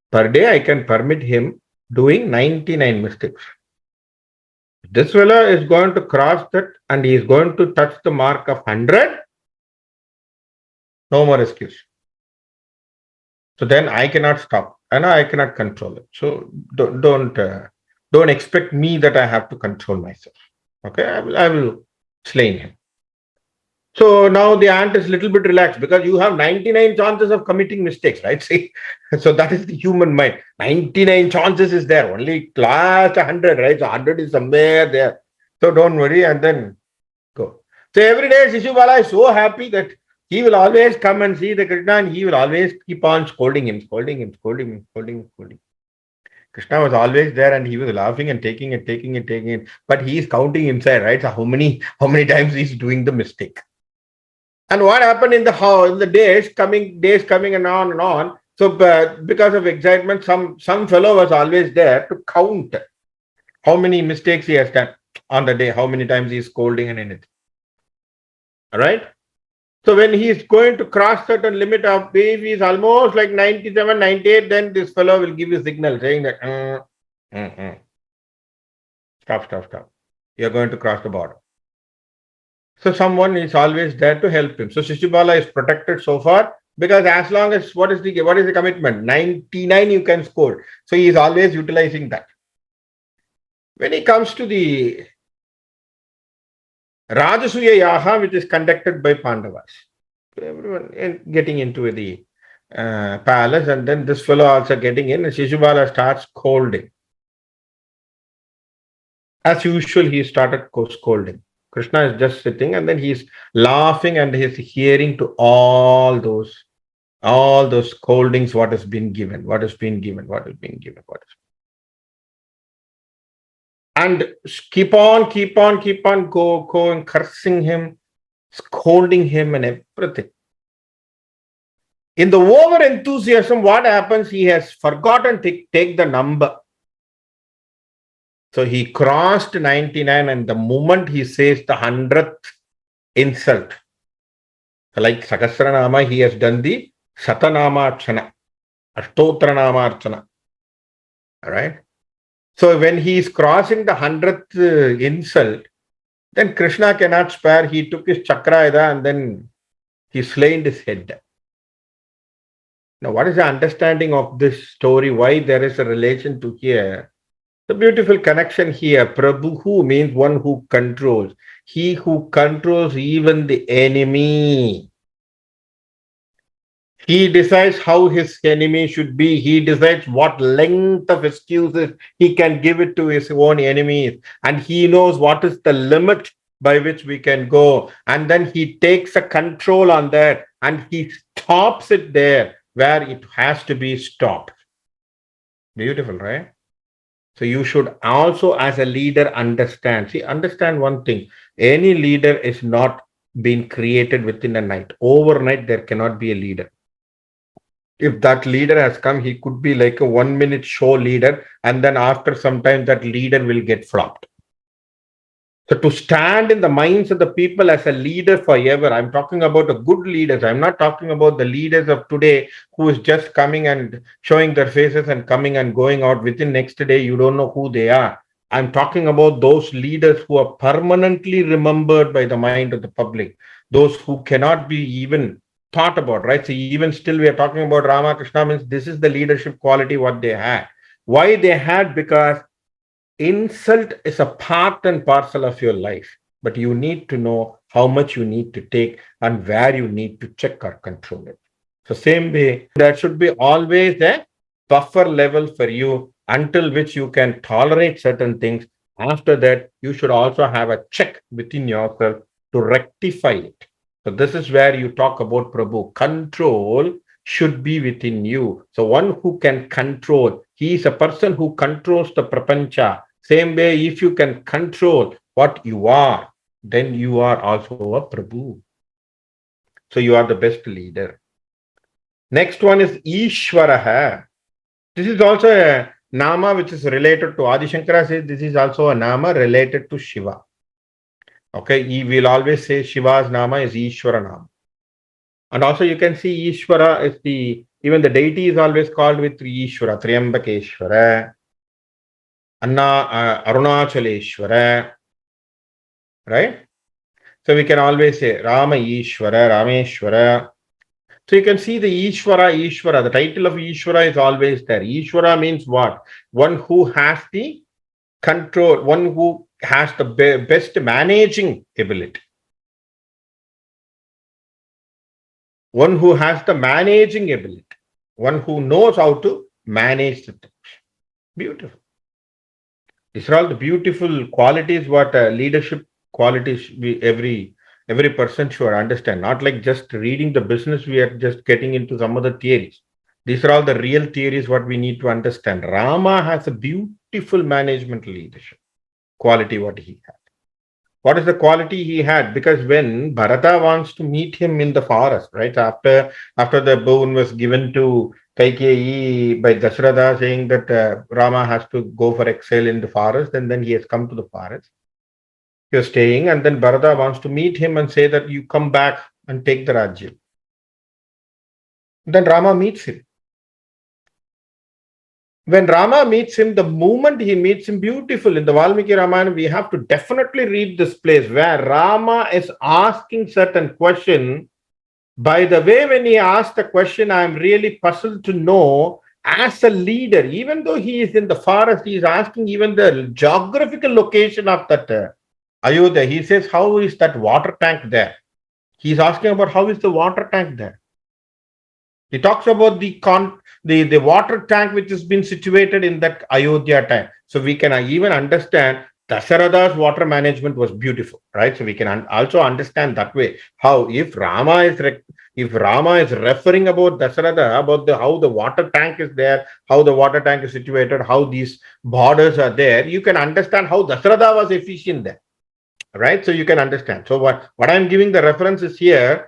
Per day I can permit him doing 99 mistakes. This fellow is going to cross that and he is going to touch the mark of 100. No more excuse. So then I cannot stop and I cannot control it. So don't expect me that I have to control myself. Okay, I will slay him. So now the ant is a little bit relaxed because you have 99 chances of committing mistakes, right? See, so that is the human mind. 99 chances is there, only last 100, right? So 100 is somewhere there. So don't worry and then go. So every day Shishubala is so happy that he will always come and see the Krishna and he will always keep on scolding him. Krishna was always there and he was laughing and taking it. But he is counting himself, right? So how many times he is doing the mistake. And what happened in the days coming and on. So because of excitement, some fellow was always there to count how many mistakes he has done on the day, how many times he is scolding and anything. All right. So when he is going to cross certain limit of if he is almost like 97, 98, then this fellow will give you signal saying that stop. You are going to cross the border. So someone is always there to help him. So Shishubala is protected so far because as long as what is the commitment? 99 you can score. So he is always utilizing that. When he comes to the Rajasuya Yaha, which is conducted by Pandavas, everyone getting into the palace, and then this fellow also getting in, and Shishubala starts scolding. As usual, he started scolding. Krishna is just sitting and then he's laughing and he's hearing to all those scoldings, what has been given. And keep on going, cursing him, scolding him and everything. In the over enthusiasm, what happens? He has forgotten to take the number. So he crossed 99, and the moment he says the 100th insult, like Sahasranama, he has done the Satanama Archana, all right? So when he is crossing the 100th insult, then Krishna cannot spare. He took his chakrayada and then he slain his head. Now, what is the understanding of this story? Why there is a relation to here? The beautiful connection here. Prabhu means one who controls. He who controls even the enemy. He decides how his enemy should be. He decides what length of excuses he can give it to his own enemies. And he knows what is the limit by which we can go. And then he takes a control on that and he stops it there where it has to be stopped. Beautiful, right? So you should also, as a leader, understand. See, understand one thing. Any leader is not being created within a night. Overnight, there cannot be a leader. If that leader has come, he could be like a 1 minute show leader, and then after some time, that leader will get flopped. So to stand in the minds of the people as a leader forever, I'm talking about the good leaders. I'm not talking about the leaders of today who is just coming and showing their faces and coming and going out. Within next day, you don't know who they are. I'm talking about those leaders who are permanently remembered by the mind of the public, those who cannot be even thought about, right? So even still, we are talking about Ramakrishna means this is the leadership quality what they had. Why they had? Because insult is a part and parcel of your life, but you need to know how much you need to take and where you need to check or control it. So same way, there should be always a buffer level for you until which you can tolerate certain things. After that, you should also have a check within yourself to rectify it. So this is where you talk about Prabhu. Control should be within you. So one who can control, he is a person who controls the prapancha. Same way, if you can control what you are, then you are also a Prabhu. So you are the best leader. Next one is Ishvaraha. This is also a Nama which is related to Adi Shankara says this is also a Nama related to Shiva. Okay, he will always say Shiva's Nama is Ishvara Nama. And also you can see Ishvara is even the deity is always called with Ishvara, Triambakeshvara, Arunachaleshvara, right? So we can always say Rama Ishvara, Rameshvara. So you can see the Ishvara. The title of Ishvara is always there. Ishvara means what? One who has the control, one who has the best managing ability. One who has the managing ability. One who knows how to manage the things. Beautiful. These are all the beautiful qualities what leadership qualities every person should understand. Not like just reading the business, we are just getting into some other theories. These are all the real theories what we need to understand. Rama has a beautiful management leadership quality what he had. What is the quality he had? Because when Bharata wants to meet him in the forest, right, after the boon was given to Kaikeyi by Dasharatha saying that Rama has to go for exile in the forest, and then he has come to the forest. He was staying, and then Bharata wants to meet him and say that you come back and take the Rajya. Then Rama meets him. When Rama meets him, the moment he meets him, beautiful. In the Valmiki Ramayana, we have to definitely read this place where Rama is asking certain question. By the way, when he asked the question, I'm really puzzled to know, as a leader, even though he is in the forest, he is asking even the geographical location of that Ayodhya. He says, how is that water tank there? He's asking about how is the water tank there? He talks about the water tank which has been situated in that Ayodhya tank. So we can even understand Dasharatha's water management was beautiful, right? So we can also understand that way how if Rama is referring about Dasharatha, about how the water tank is there, how the water tank is situated, how these borders are there, you can understand how Dasharatha was efficient there, right? So you can understand. So what I'm giving the references here,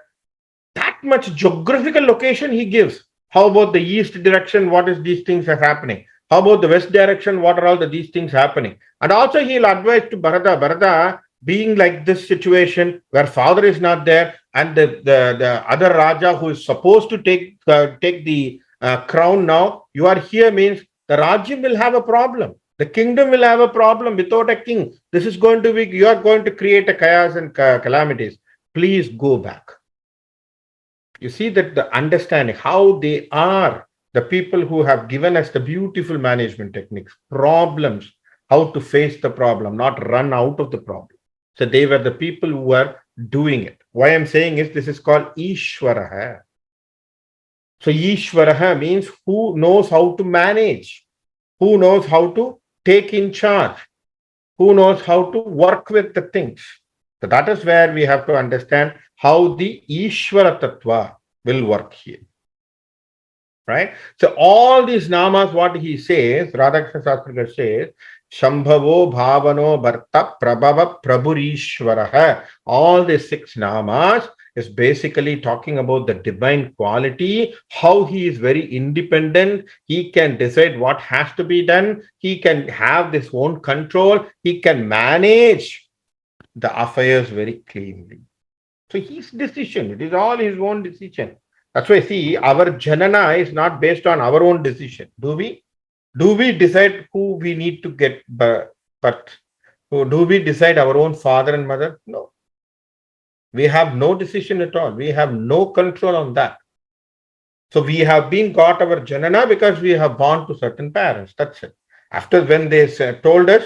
that that much geographical location he gives. How about the east direction? What is these things are happening? How about the west direction? What are all these things happening? And also he'll advise to Bharata, being like this situation where father is not there and the other Raja who is supposed to take the crown now, you are here means the Rajyam will have a problem. The kingdom will have a problem without a king. This is going to be, you are going to create a chaos and calamities. Please go back. You see that the understanding how they are the people who have given us the beautiful management techniques, problems, how to face the problem, not run out of the problem. So they were the people who were doing it. Why I'm saying is this is called Ishwaraha. So Ishwaraha means who knows how to manage, who knows how to take in charge, who knows how to work with the things. So that is where we have to understand how the Ishvara Tattva will work here. Right? So all these namas, what he says, Radhakrishna Shastrika says, Shambhavo Bhavano Bharta Prabhava Prabhurishwaraha. All these 6 namas is basically talking about the divine quality, how he is very independent. He can decide what has to be done. He can have this own control. He can manage the affairs very cleanly. So his decision, it is all his own decision. That's why, see, our janana is not based on our own decision. Do we? Do we decide who we need to get birth? Do we decide our own father and mother? No. We have no decision at all. We have no control on that. So we have been got our janana because we have born to certain parents. That's it. After when they told us,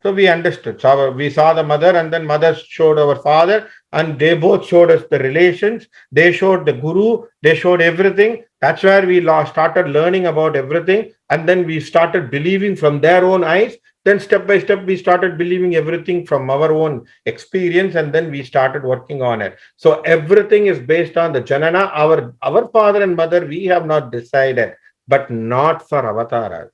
so we understood. So we saw the mother and then mother showed our father and they both showed us the relations. They showed the guru. They showed everything. That's where we started learning about everything. And then we started believing from their own eyes. Then step by step, we started believing everything from our own experience. And then we started working on it. So everything is based on the janana. Our father and mother, we have not decided, but not for avatars.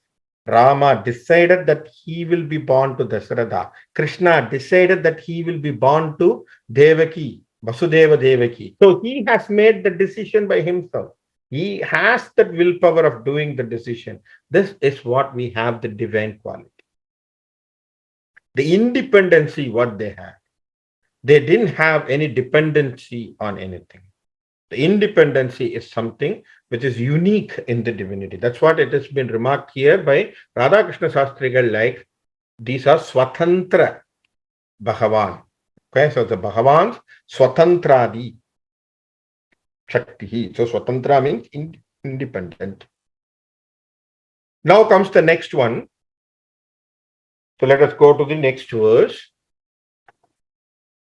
Rama decided that he will be born to Dasharatha. Krishna decided that he will be born to Devaki, Vasudeva Devaki. So he has made the decision by himself. He has that willpower of doing the decision. This is what we have, the divine quality. The independency, what they had. They didn't have any dependency on anything. The independency is something which is unique in the divinity. That's what it has been remarked here by Radhakrishna Shastrigal, like these are Swatantra Bhagavan. Okay, so the Bhagavan's Swatantradi Shakti. So Swatantra means independent. Now comes the next one. So let us go to the next verse.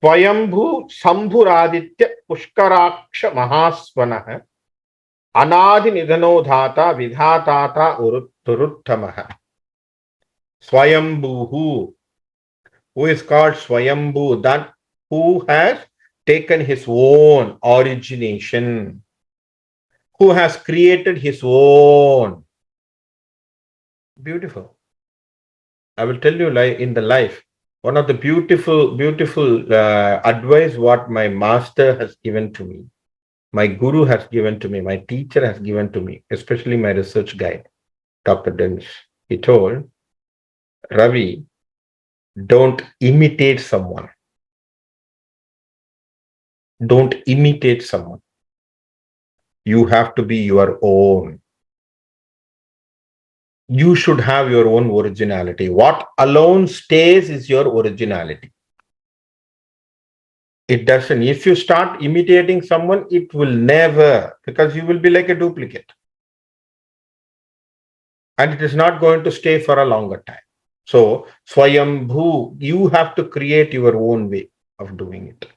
Swayambhu Sambhuraditya Pushkaraksha Mahasvanaha Anadi Nidhano Dhata Vidhatata Uruttamaha. Swayambhu, who is called Swayambhu, that who has taken his own origination, who has created his own. Beautiful. I will tell you, like in the life, one of the beautiful advice what my master has given to me, my guru has given to me, my teacher has given to me, especially my research guide, Dr. Dennis. He told, Ravi, don't imitate someone. Don't imitate someone. You have to be your own. You should have your own originality. What alone stays is your originality. It doesn't. If you start imitating someone, it will never, because you will be like a duplicate. And it is not going to stay for a longer time. So, Swayambhu, you have to create your own way of doing it.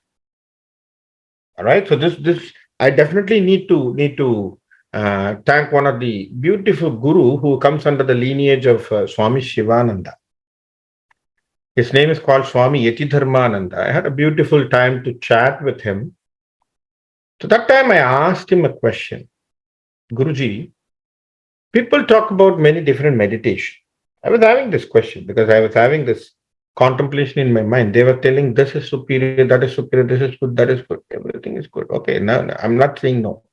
All right. So this I definitely need to thank one of the beautiful guru who comes under the lineage of Swami Shivananda. His name is called Swami Yatidharmananda. I had a beautiful time to chat with him. So that time I asked him a question. Guruji, people talk about many different meditation. I was having this question because I was having this contemplation in my mind. They were telling this is superior, that is superior, this is good, that is good. Everything is good. Okay, no, I'm not saying no.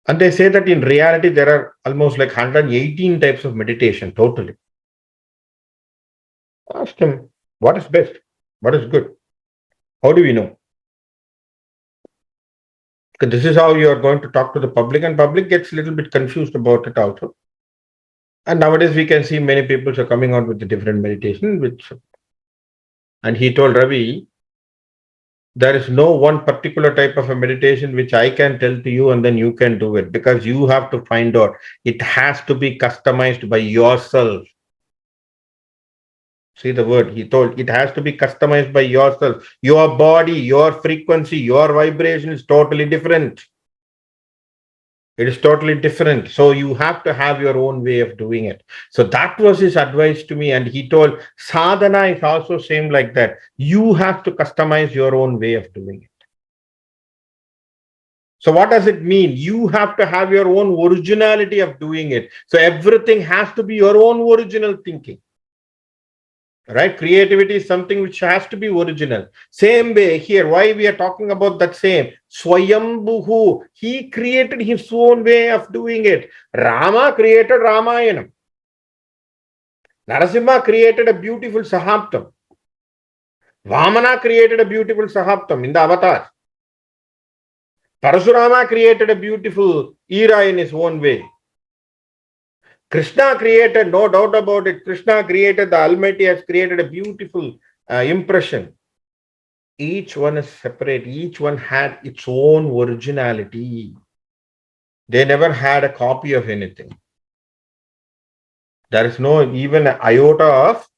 And they say that in reality, there are almost like 118 types of meditation totally. Ask him, what is best? What is good? How do we know? Because this is how you are going to talk to the public, and public gets a little bit confused about it also. And nowadays we can see many people are coming out with the different meditation, and he told Ravi, there is no one particular type of a meditation which I can tell to you and then you can do it, because you have to find out. It has to be customized by yourself. See the word he told, it has to be customized by yourself. Your body, your frequency, your vibration is totally different. It is totally different. So you have to have your own way of doing it. So that was his advice to me. And he told sadhana is also same like that. You have to customize your own way of doing it. So what does it mean? You have to have your own originality of doing it. So everything has to be your own original thinking. Right? Creativity is something which has to be original. Same way here, why we are talking about that same Swayambhuhu. He created his own way of doing it. Rama created Ramayanam. Narasimha created a beautiful Sahaptam. Vamana created a beautiful Sahaptam in the avatar. Parasurama created a beautiful era in his own way. Krishna created, no doubt about it, Krishna created, the Almighty has created a beautiful impression. Each one is separate. Each one had its own originality. They never had a copy of anything. There is no even an iota of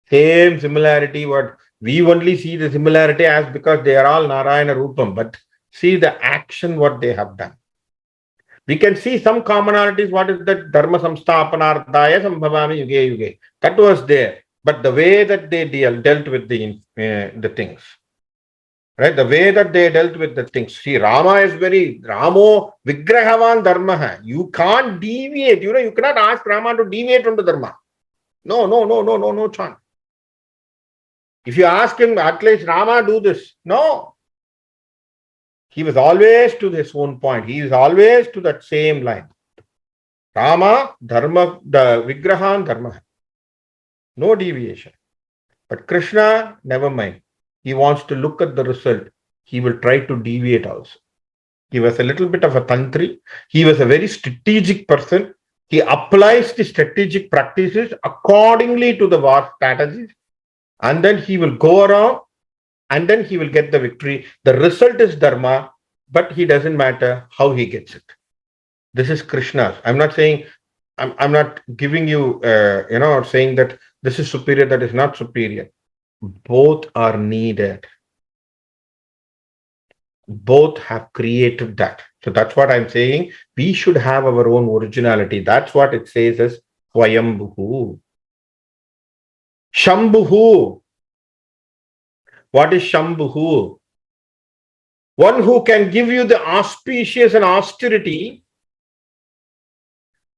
same similarity. What we only see the similarity as because they are all Narayana Rupam, but see the action what they have done. We can see some commonalities. What is that? Dharma samsthapanardaya sambhavami yuge yuge. That was there. But the way that they dealt with the things, right? The way that they dealt with the things. See, Rama is very, Ramo Vigrahavan Dharma. You can't deviate. You cannot ask Rama to deviate from the Dharma. No chance. If you ask him, at least Rama do this. No. He was always to his own point. He is always to that same line. Rama, Dharma, the Vigrahan Dharma. No deviation. But Krishna, never mind. He wants to look at the result. He will try to deviate also. He was a little bit of a tantri. He was a very strategic person. He applies the strategic practices accordingly to the war strategies. And then he will go around and then he will get the victory. The result is dharma, but he doesn't matter how he gets it. This is Krishna's. I'm not saying, I'm not giving you, saying that this is superior, that is not superior. Both are needed. Both have created that. So that's what I'm saying. We should have our own originality. That's what it says as Swayambhuhu. Shambhuhu. What is Shambhuhu? One who can give you the auspicious and austerity,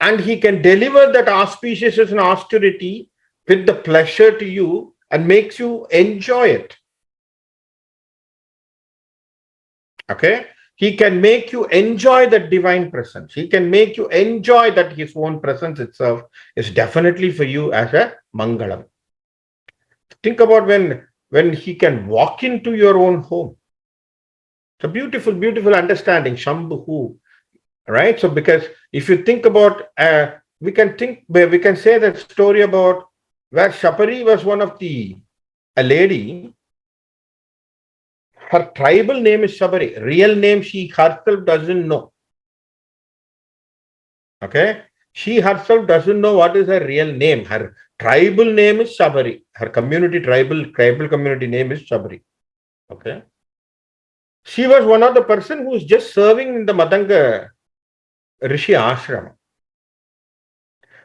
and he can deliver that auspiciousness and austerity with the pleasure to you and makes you enjoy it. Okay? He can make you enjoy that divine presence. He can make you enjoy that his own presence itself is definitely for you as a mangalam. Think about when he can walk into your own home. It's a beautiful, beautiful understanding, Shambhuhu, right? So because if you think about, we can say that story about where Shapari was one of a lady. Her tribal name is Shabari. Real name she herself doesn't know. Okay? She herself doesn't know what is her real name. Her tribal name is Shabari. Her tribal community name is Shabari. Okay? She was one of the person who was just serving in the Madanga Rishi ashram.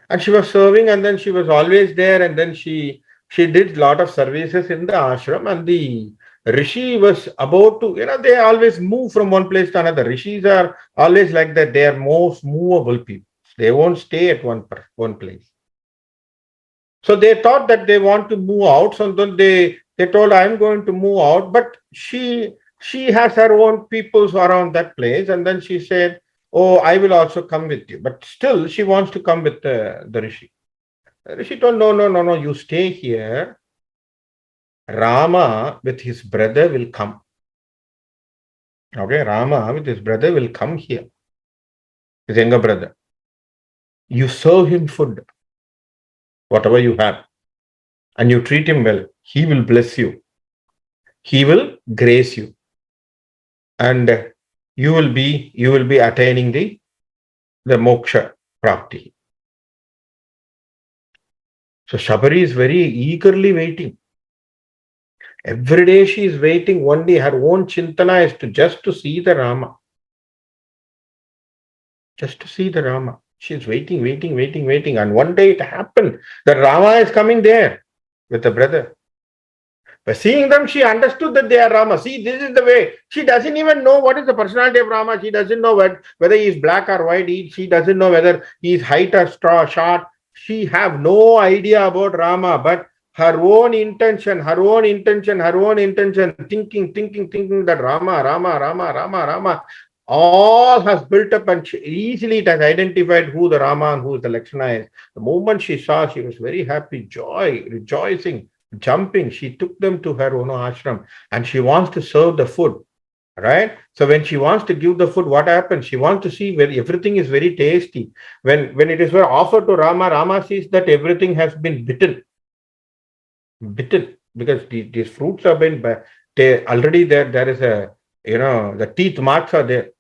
And she was serving and then she was always there and then she did a lot of services in the ashram, and the Rishi was about to, they always move from one place to another. Rishis are always like that. They are most movable people. They won't stay at one place. So they thought that they want to move out. So then they told, I'm going to move out. But she has her own peoples around that place. And then she said, oh, I will also come with you. But still, she wants to come with the Rishi. The Rishi told, no, no, no, no, you stay here. Rama with his brother will come. Okay, Rama with his brother will come here. His younger brother. You serve him food, whatever you have, and you treat him well. He will bless you. He will grace you. And you will be attaining the moksha prapti. So Shabari is very eagerly waiting. Every day she is waiting. One day her own chintana is just to see the Rama. Just to see the Rama. She is waiting, waiting, waiting, waiting. And one day it happened that Rama is coming there with the brother. By seeing them, she understood that they are Rama. See, this is the way. She doesn't even know what is the personality of Rama. She doesn't know whether he is black or white. She doesn't know whether he is height or short. She have no idea about Rama, but her own intention, thinking that Rama, all has built up, and easily it has identified who the Rama and who the Lakshmana is. The moment she saw, she was very happy, rejoicing, jumping. She took them to her own ashram, and she wants to serve the food. Right? So when she wants to give the food, what happens? She wants to see where everything is very tasty. When it is offered to Rama, Rama sees that everything has been bitten because these fruits have been already there is a the teeth marks are there.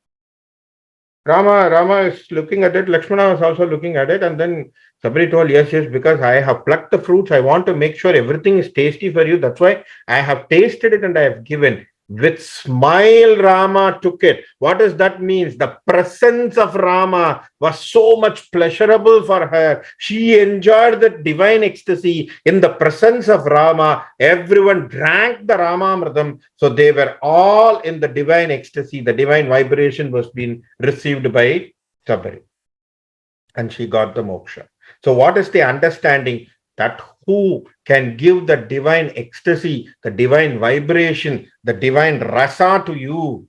Rama is looking at it. Lakshmana was also looking at it, and then Sabri told, yes, because I have plucked the fruits. I want to make sure everything is tasty for you. That's why I have tasted it and I have given. With smile, Rama took it. What does that mean? The presence of Rama was so much pleasurable for her. She enjoyed the divine ecstasy in the presence of Rama. Everyone drank the Ramamritam. So they were all in the divine ecstasy. The divine vibration was being received by Sabari. And she got the moksha. So what is the understanding? That who can give the divine ecstasy, the divine vibration, the divine rasa to you,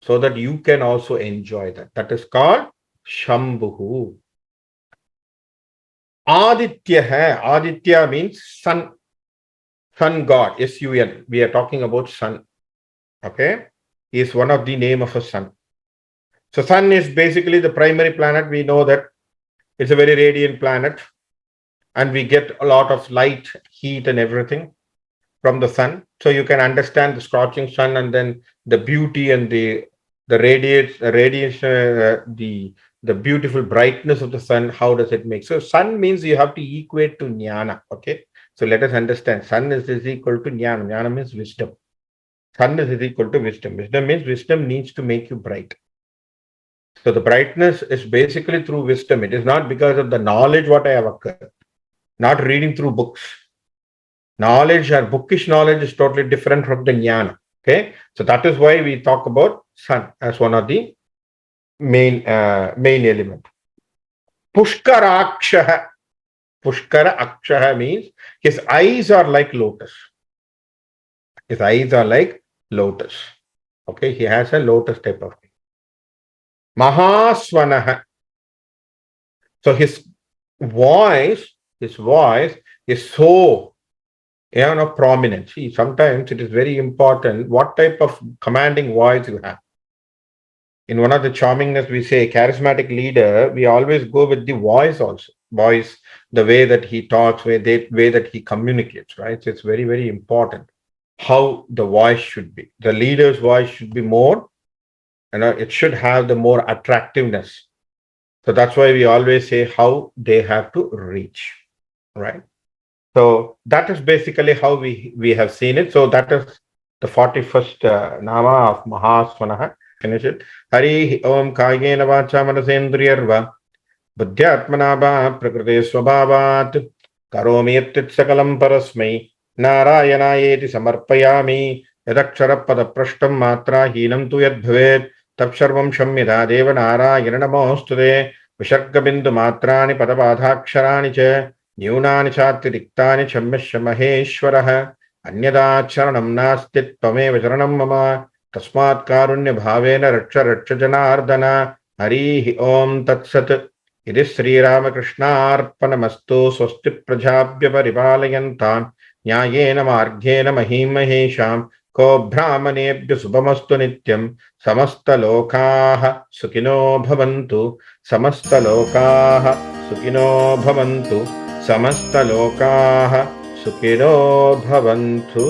so that you can also enjoy that. That is called Shambhu. Aditya means sun. Sun god, S-U-N. We are talking about sun. Okay? He is one of the name of a sun. So sun is basically the primary planet. We know that it's a very radiant planet. And we get a lot of light, heat, and everything from the sun. So you can understand the scorching sun, and then the beauty and the radiation, the beautiful brightness of the sun. How does it make? So sun means you have to equate to jnana. Okay. So let us understand. Sun is equal to jnana. Jnana means wisdom. Sun is equal to wisdom. Wisdom means wisdom needs to make you bright. So the brightness is basically through wisdom. It is not because of the knowledge what I have acquired. Not reading through books. Knowledge or bookish knowledge is totally different from the jnana. Okay, so that is why we talk about sun as one of the main element. Pushkarakshaha. Pushkara akshaha means his eyes are like lotus. His eyes are like lotus. Okay, he has a lotus type of thing. Mahaswanaha. So his voice is so prominent. See, sometimes it is very important what type of commanding voice you have. In one of the charmingness, we say charismatic leader, we always go with the voice also. Voice, the way that he talks, way that he communicates, right? So it's very, very important how the voice should be. The leader's voice should be more, it should have the more attractiveness. So that's why we always say how they have to reach, right? So that is basically how we have seen it. So that is the 41st Nama of Mahaswanaha. Finish it. Hari Om Kayena Vacha Manasendriyarva Buddhyatmanaba Prakriti Swabhavat Karomi Yattit Sakalam Parasmai Narayanayeti Samarpayami Yadakshara Pada Prashtam Matra Hinam Tu Yad Bhavet Tapsharvam Shamyada Deva Narayana Namostude Visharga Bindu Matrani Padabadhaksharani Che न्यूनानि चातिरिक्तानि क्षम्यस्व महेश्वरः अन्यदाचरणं नास्ति त्वमेव शरणं मम तस्मात् कारुण्यभावेन रक्ष रक्ष जनार्दन हरिः ओं तत्सत् इति श्रीरामकृष्णार्पणमस्तु स्वस्ति प्रजाभ्य परिपालयन्ताम् न्यायेन मार्गेण महीं महेशां को ब्राह्मणेभ्य शुभमस्तु नित्यं समस्तलोकाः सुखिनो भवन्तु समस्तलोकाः सुखिनो भवन्तु समस्तलोकाः सुखिनो भवन्तु।